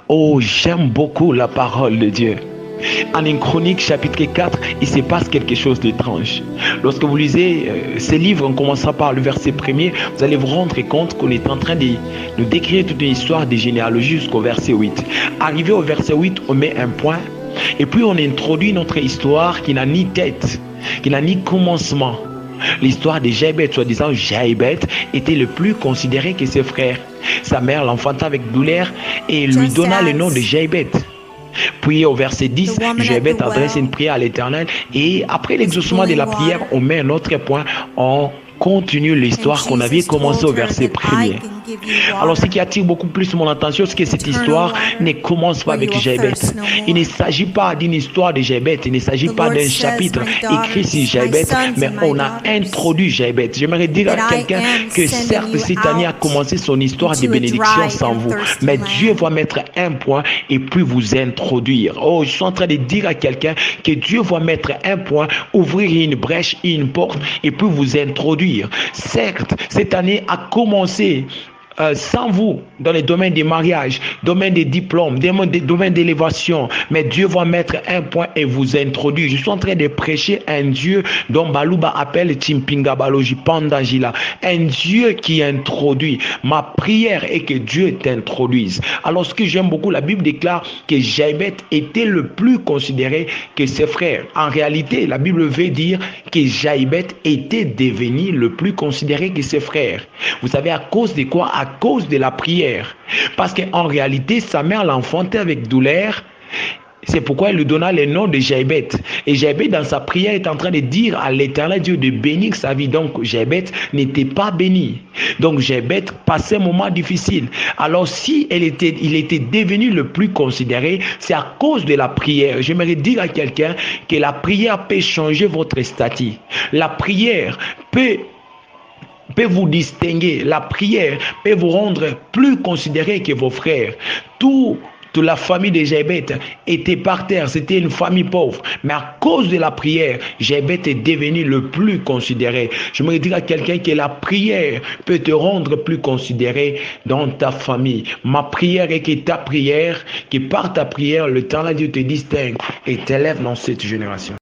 Oh, j'aime beaucoup la parole de Dieu. En une chronique chapitre 4, il se passe quelque chose d'étrange. Lorsque vous lisez ce livre, en commençant par le verset premier, vous allez vous rendre compte qu'on est en train de nous décrire toute une histoire de généalogie jusqu'au verset 8. Arrivé au verset 8, on met un point et puis on introduit notre histoire qui n'a ni tête, qui n'a ni commencement. L'histoire de Jaébet, soi-disant Jaébet, était le plus considéré que ses frères. Sa mère l'enfanta avec douleur et lui Just donna le nom de as Jaébet. Puis au verset the 10, woman at the Jaébet adresse une well prière à l'Éternel et après was l'exaucement de pulling la prière, water, on met un autre point, on continue and l'histoire qu'on avait Jesus commencée told au her verset that I premier. can give you Alors ce water, qui attire beaucoup plus mon attention, c'est que cette eternal histoire ne water, commence pas where you avec will Jaébet. thirst no Il ne more. s'agit pas d'une histoire de Jaébet, il ne s'agit The pas Lord d'un says, chapitre my écrit sur daughters, my Jaébet, sons mais and my on a daughters, introduit Jaébet. J'aimerais dire à that I quelqu'un am que sending certes you cette année a out commencé son histoire de into a bénédiction dry sans and vous, thirsty mais Dieu va land. mettre un point et puis vous introduire. Oh, je suis en train de dire à quelqu'un que Dieu va mettre un point, ouvrir une brèche, une porte et puis vous introduire. Certes, cette année a commencé sans vous dans les domaines des mariages, domaine des diplômes, domaine d'élévation, mais Dieu va mettre un point et vous introduire. Je suis en train de prêcher un Dieu dont Balouba appelle Chimpinga Baloji Pandajila, un Dieu qui introduit. Ma prière est que Dieu t'introduise. Alors ce que j'aime beaucoup, la Bible déclare que Jaébet était le plus considéré que ses frères. En réalité, la Bible veut dire que Jaébet était devenu le plus considéré que ses frères. Vous savez à cause de quoi? À cause de la prière. Parce qu'en réalité, sa mère l'enfantait avec douleur. C'est pourquoi il lui donna le nom de Jaébet. Et Jaébet, dans sa prière, est en train de dire à l'Éternel Dieu de bénir sa vie. Donc, Jaébet n'était pas béni. Donc, Jaébet passait un moment difficile. Alors, si il était devenu le plus considéré, c'est à cause de la prière. J'aimerais dire à quelqu'un que la prière peut changer votre statut. La prière peut vous distinguer. La prière peut vous rendre plus considéré que vos frères. Toute la famille de Jaébet était par terre, c'était une famille pauvre. Mais à cause de la prière, Jaébet est devenu le plus considéré. Je me dire à quelqu'un que la prière peut te rendre plus considéré dans ta famille. Ma prière est que ta prière, que par ta prière, le temps là Dieu te distingue et t'élève dans cette génération.